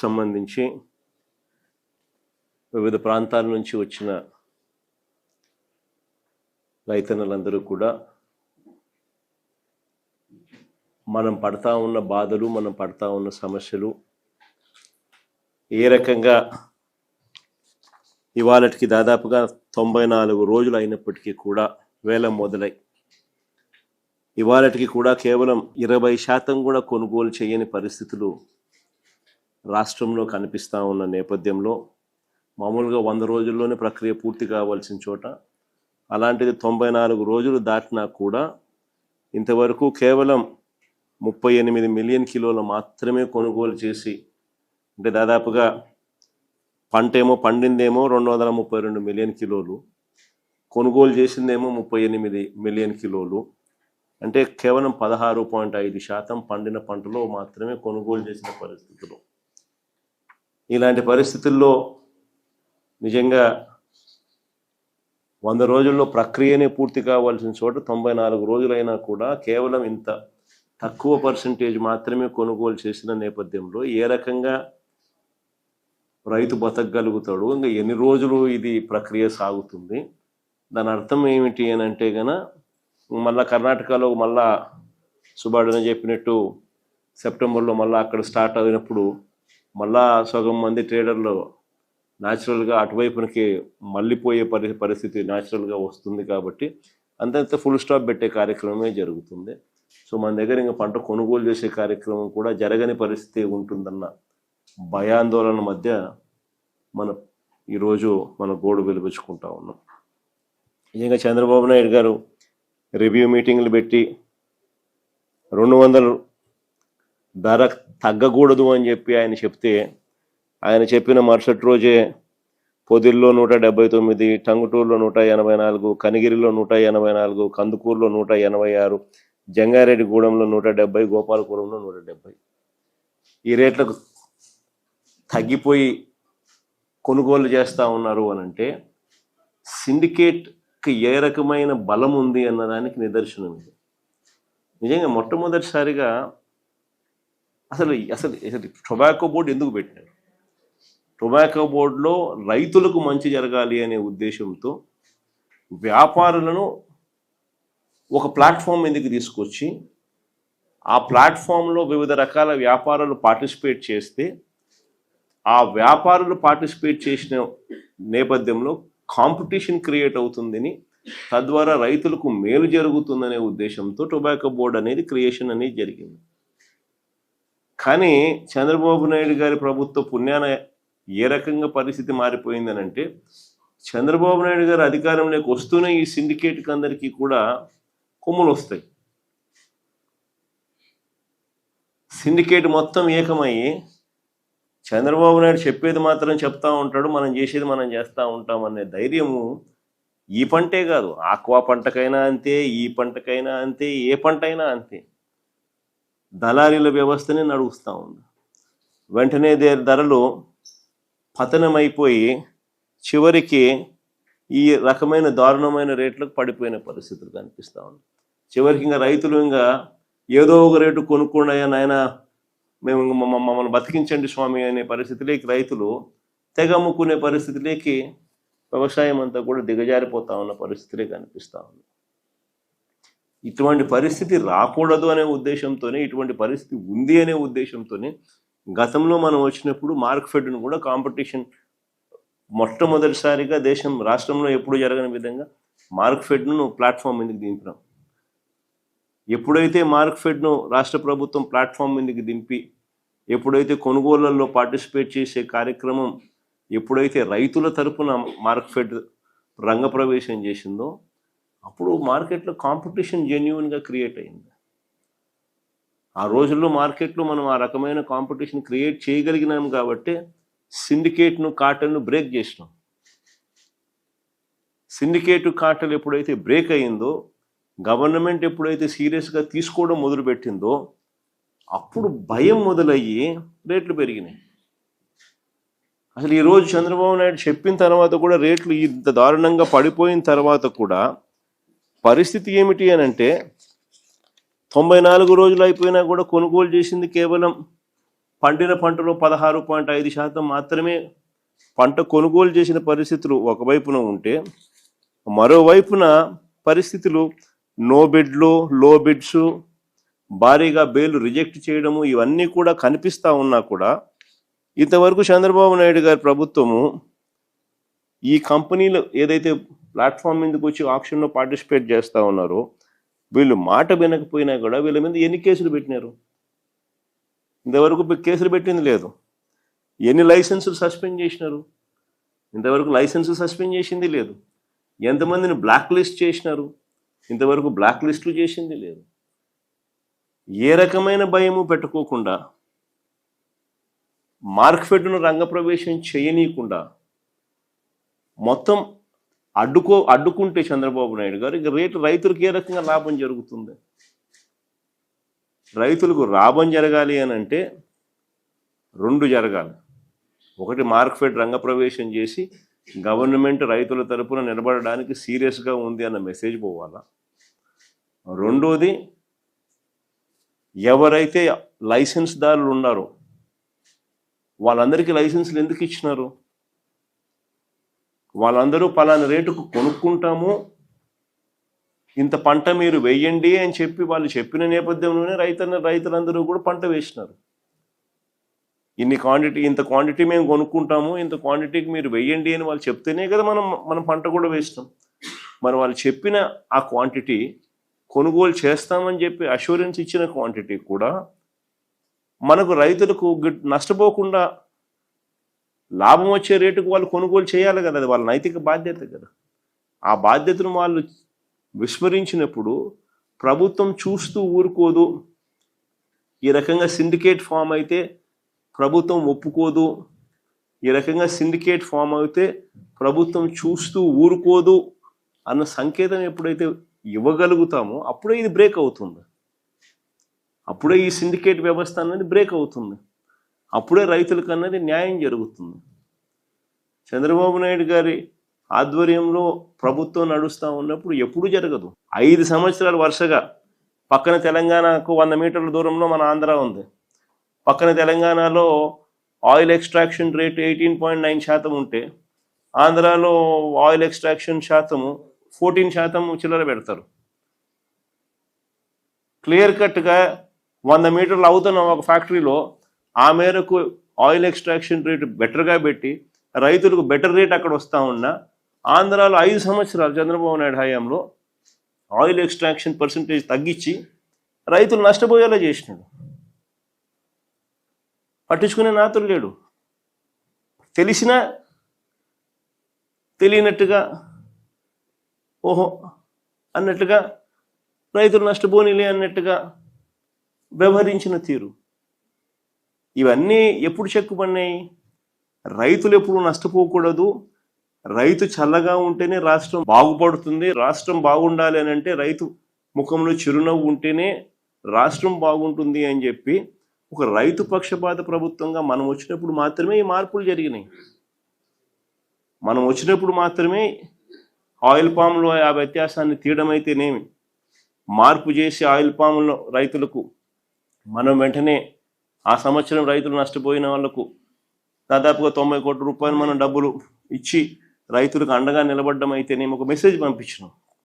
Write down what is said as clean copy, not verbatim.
సంబంధించి వివిధ ప్రాంతాల నుంచి వచ్చిన రైతన్నలందరూ కూడా మనం పడతా ఉన్న బాధలు, మనం పడతా ఉన్న సమస్యలు ఏ రకంగా ఇవాళకి దాదాపుగా 94 రోజులు అయినప్పటికీ కూడా వేలం మొదలై ఇవాళకి కూడా కేవలం 20% కూడా కొనుగోలు చేయని పరిస్థితులు రాష్ట్రంలో కనిపిస్తూ ఉన్న నేపథ్యంలో మామూలుగా 100 రోజుల్లోనే ప్రక్రియ పూర్తి కావాల్సిన చోట అలాంటిది 94 రోజులు దాటినా కూడా ఇంతవరకు కేవలం 38 మిలియన్ కిలోలు మాత్రమే కొనుగోలు చేసి, అంటే దాదాపుగా పంటేమో పండిందేమో 232 మిలియన్ కిలోలు, కొనుగోలు చేసిందేమో 38 మిలియన్ కిలోలు, అంటే కేవలం 16.5% పండిన పంటలో మాత్రమే కొనుగోలు చేసిన పరిస్థితులు. ఇలాంటి పరిస్థితుల్లో నిజంగా 100 రోజుల్లో ప్రక్రియనే పూర్తి కావాల్సిన చోట 94 రోజులైనా కూడా కేవలం ఇంత తక్కువ పర్సంటేజ్ మాత్రమే కొనుగోలు చేసిన నేపథ్యంలో ఏ రకంగా రైతు బతకగలుగుతాడు? ఇంకా ఎన్ని రోజులు ఇది ప్రక్రియ సాగుతుంది? దాని అర్థం ఏమిటి అని అంటే గన మళ్ళా కర్ణాటకలో మళ్ళా సుబ్బాడన చెప్పినట్టు సెప్టెంబర్లో మళ్ళీ అక్కడ స్టార్ట్ అయినప్పుడు మళ్ళా సగం మంది ట్రేడర్లు న్యాచురల్గా అటువైపునికి మళ్ళీపోయే పరిస్థితి న్యాచురల్గా వస్తుంది. కాబట్టి అంతంత ఫుల్ స్టాప్ పెట్టే కార్యక్రమమే జరుగుతుంది. సో మన దగ్గర ఇంకా పంట కొనుగోలు చేసే కార్యక్రమం కూడా జరగని పరిస్థితి ఉంటుందన్న భయాందోళన మధ్య ఈరోజు మన గోడు వెలిపించుకుంటా ఉన్నాం. నిజంగా చంద్రబాబు నాయుడు గారు రివ్యూ మీటింగ్లు పెట్టి 200 ధర తగ్గకూడదు అని చెప్పి ఆయన చెప్తే, ఆయన చెప్పిన మరుసటి రోజే పొదిల్లో 179, టంగుటూరులో 184, కనిగిరిలో 184, కందుకూరులో 186, జంగారెడ్డిగూడెంలో 170, గోపాలపురంలో 170 ఈ రేట్లకు తగ్గిపోయి కొనుగోలు చేస్తూ ఉన్నారు అని అంటే సిండికేట్కి ఏ రకమైన బలం ఉంది అన్నదానికి నిదర్శనం ఇది. నిజంగా మొట్టమొదటిసారిగా అసలు టొబాకో బోర్డు ఎందుకు పెట్టారు? టొబాకో బోర్డులో రైతులకు మంచి జరగాలి అనే ఉద్దేశంతో వ్యాపారులను ఒక ప్లాట్ఫామ్ మీదకి తీసుకొచ్చి ఆ ప్లాట్ఫామ్లో వివిధ రకాల వ్యాపారాలు పార్టిసిపేట్ చేస్తే ఆ వ్యాపారులు పార్టిసిపేట్ చేసిన నేపథ్యంలో కాంపిటీషన్ క్రియేట్ అవుతుందని, తద్వారా రైతులకు మేలు జరుగుతుందనే ఉద్దేశంతో టొబాకో బోర్డు అనేది క్రియేషన్ అనేది జరిగింది. కానీ చంద్రబాబు నాయుడు గారి ప్రభుత్వ పుణ్యాన ఏ రకంగా పరిస్థితి మారిపోయిందని అంటే, చంద్రబాబు నాయుడు గారు అధికారంలోకి వస్తూనే ఈ సిండికేట్కి అందరికీ కూడా కొమ్ములు వస్తాయి. సిండికేట్ మొత్తం ఏకమయ్యి చంద్రబాబు నాయుడు చెప్పేది మాత్రం చెప్తా ఉంటాడు, మనం చేసేది మనం చేస్తూ ఉంటాం అనే ధైర్యము ఈ పంటే కాదు, ఆక్వా పంటకైనా అంతే, ఈ పంటకైనా అంతే, ఏ పంట అయినా అంతే. దళారీల వ్యవస్థనే నడుస్తూ ఉంది. వెంటనే ధరలు పతనమైపోయి చివరికి ఈ రకమైన దారుణమైన రేట్లకు పడిపోయిన పరిస్థితులు కనిపిస్తూ ఉంది. చివరికి ఇంకా రైతులు ఇంకా ఏదో ఒక రేటు కొనుక్కోండి నాయన, మేము మమ్మల్ని బతికించండి స్వామి అనే పరిస్థితిలోకి రైతులు తెగ అమ్ముకునే పరిస్థితిలోకి వ్యవసాయం అంతా కూడా దిగజారిపోతా ఉన్న పరిస్థితులే కనిపిస్తూ ఉంది. ఇటువంటి పరిస్థితి రాకూడదు అనే ఉద్దేశంతోనే, ఇటువంటి పరిస్థితి ఉంది అనే ఉద్దేశంతోనే గతంలో మనం వచ్చినప్పుడు మార్క్ఫెడ్ను కూడా కాంపిటీషన్ మొట్టమొదటిసారిగా రాష్ట్రంలో ఎప్పుడు జరగని విధంగా మార్క్ఫెడ్ను ప్లాట్ఫామ్ మీదకి దింపినాం. ఎప్పుడైతే మార్క్ఫెడ్ను రాష్ట్ర ప్రభుత్వం ప్లాట్ఫామ్ మీదకి దింపి, ఎప్పుడైతే కొనుగోళ్లలో పార్టిసిపేట్ చేసే కార్యక్రమం ఎప్పుడైతే రైతుల తరపున మార్క్ఫెడ్ రంగప్రవేశం చేసిందో, అప్పుడు మార్కెట్లో కాంపిటీషన్ జెన్యూన్గా క్రియేట్ అయింది. ఆ రోజుల్లో మార్కెట్లో మనం ఆ రకమైన కాంపిటీషన్ క్రియేట్ చేయగలిగినాం కాబట్టి సిండికేట్ను, కార్టెల్ను బ్రేక్ చేసినాం. సిండికేట్, కార్టెల్ ఎప్పుడైతే బ్రేక్ అయిందో, గవర్నమెంట్ ఎప్పుడైతే సీరియస్గా తీసుకోవడం మొదలుపెట్టిందో, అప్పుడు భయం మొదలయ్యి రేట్లు పెరిగినాయి. అసలు ఈరోజు చంద్రబాబు నాయుడు చెప్పిన తర్వాత కూడా రేట్లు ఇంత దారుణంగా పడిపోయిన తర్వాత కూడా పరిస్థితి ఏమిటి అని అంటే, 94 రోజులు అయిపోయినా కూడా కొనుగోలు చేసింది కేవలం పండిన పంటలో 16.5% మాత్రమే పంట కొనుగోలు చేసిన పరిస్థితులు ఒకవైపున ఉంటే, మరోవైపున పరిస్థితులు నో బిడ్లు, లో బిడ్స్, భారీగా బేలు రిజెక్ట్ చేయడము ఇవన్నీ కూడా కనిపిస్తూ ఉన్నా కూడా ఇంతవరకు చంద్రబాబు నాయుడు గారి ప్రభుత్వము ఈ కంపెనీలు ఏదైతే ప్లాట్ఫామ్ మీదకి వచ్చి ఆక్షన్లో పార్టిసిపేట్ చేస్తూ ఉన్నారో వీళ్ళు మాట వినకపోయినా కూడా వీళ్ళ మీద ఎన్ని కేసులు పెట్టినారు? ఇంతవరకు కేసులు పెట్టింది లేదు. ఎన్ని లైసెన్సులు సస్పెండ్ చేసినారు? ఇంతవరకు లైసెన్సులు సస్పెండ్ చేసింది లేదు. ఎంతమందిని బ్లాక్ లిస్ట్ చేసినారు? ఇంతవరకు బ్లాక్ లిస్టులు చేసింది లేదు. ఏ రకమైన భయము పెట్టుకోకుండా, మార్కెట్ను రంగప్రవేశం చేయనీయకుండా మొత్తం అడ్డుకుంటే చంద్రబాబు నాయుడు గారు ఇక రైతులకు ఏ రకంగా లాభం జరుగుతుంది? రైతులకు లాభం జరగాలి అని అంటే రెండు జరగాలి. ఒకటి, మార్కెట్ రంగప్రవేశం చేసి గవర్నమెంట్ రైతుల తరపున నిలబడడానికి సీరియస్గా ఉంది అన్న మెసేజ్ పోవాలా. రెండోది, ఎవరైతే లైసెన్స్దారులు ఉన్నారో వాళ్ళందరికీ లైసెన్సులు ఎందుకు ఇచ్చినారు? వాళ్ళందరూ పలానా రేటుకు కొనుక్కుంటాము, ఇంత పంట మీరు వేయండి అని చెప్పి వాళ్ళు చెప్పిన నేపథ్యంలోనే రైతులందరూ కూడా పంట వేసినారు. ఇంత క్వాంటిటీ మేము కొనుక్కుంటాము, ఇంత క్వాంటిటీకి మీరు వేయండి అని వాళ్ళు చెప్తేనే కదా మనం పంట కూడా వేస్తాం. మరి వాళ్ళు చెప్పిన ఆ క్వాంటిటీ కొనుగోలు చేస్తామని చెప్పి అష్యూరెన్స్ ఇచ్చిన క్వాంటిటీ కూడా మనకు రైతులకు నష్టపోకుండా లాభం వచ్చే రేటుకు వాళ్ళు కొనుగోలు చేయాలి కదా. అది వాళ్ళ నైతిక బాధ్యత కదా. ఆ బాధ్యతను వాళ్ళు విస్మరించినప్పుడు ప్రభుత్వం చూస్తూ ఊరుకోదు. ఈ రకంగా సిండికేట్ ఫామ్ అయితే ప్రభుత్వం ఒప్పుకోదు, ఈ రకంగా సిండికేట్ ఫామ్ అయితే ప్రభుత్వం చూస్తూ ఊరుకోదు అన్న సంకేతం ఎప్పుడైతే ఇవ్వగలుగుతామో అప్పుడే ఇది బ్రేక్ అవుతుంది. అప్పుడే ఈ సిండికేట్ వ్యవస్థ అన్నది బ్రేక్ అవుతుంది. అప్పుడే రైతులకు అన్నది న్యాయం జరుగుతుంది. చంద్రబాబు నాయుడు గారి ఆధ్వర్యంలో ప్రభుత్వం నడుస్తూ ఉన్నప్పుడు ఎప్పుడు జరగదు. 5 సంవత్సరాలు వరుసగా పక్కన తెలంగాణకు 100 మీటర్ల దూరంలో మన ఆంధ్ర ఉంది. పక్కన తెలంగాణలో ఆయిల్ ఎక్స్ట్రాక్షన్ రేట్ 18.9% ఉంటే ఆంధ్రాలో ఆయిల్ ఎక్స్ట్రాక్షన్ శాతము 14% చిల్లర పెడతారు. క్లియర్ కట్గా 100 మీటర్లు అవుతున్న ఒక ఫ్యాక్టరీలో ఆ మేరకు ఆయిల్ ఎక్స్ట్రాక్షన్ రేటు బెటర్గా పెట్టి రైతులకు బెటర్ రేట్ అక్కడ వస్తూ ఉన్నా, ఆంధ్రాలో 5 సంవత్సరాలు చంద్రబాబు నాయుడు హయాంలో ఆయిల్ ఎక్స్ట్రాక్షన్ పర్సంటేజ్ తగ్గించి రైతులు నష్టపోయేలా చేసినాడు. పట్టించుకునే నాతులు లేడు. తెలిసినా తెలియనట్టుగా ఓహో అన్నట్టుగా రైతులు నష్టపోనిలే అన్నట్టుగా వ్యవహరించిన తీరు ఇవన్నీ ఎప్పుడు చెక్కుపడినాయి? రైతులు ఎప్పుడు నష్టపోకూడదు, రైతు చల్లగా ఉంటేనే రాష్ట్రం బాగుపడుతుంది, రాష్ట్రం బాగుండాలి అని అంటే రైతు ముఖంలో చిరునవ్వు ఉంటేనే రాష్ట్రం బాగుంటుంది అని చెప్పి ఒక రైతు పక్షపాత ప్రభుత్వంగా మనం వచ్చినప్పుడు మాత్రమే ఈ మార్పులు జరిగినాయి. మనం వచ్చినప్పుడు మాత్రమే ఆయిల్ పామ్లో ఆ వ్యత్యాసాన్ని తీయడం అయితేనేమి, మార్పు చేసి ఆయిల్ పాములో రైతులకు మనం వెంటనే ఆ సంవత్సరం రైతులు నష్టపోయిన వాళ్లకు దాదాపుగా 90 కోట్ల రూపాయలు మనం డబ్బులు ఇచ్చి రైతులకు అండగా నిలబడ్డం అయితేనేమి ఒక మెసేజ్ పంపించినాం.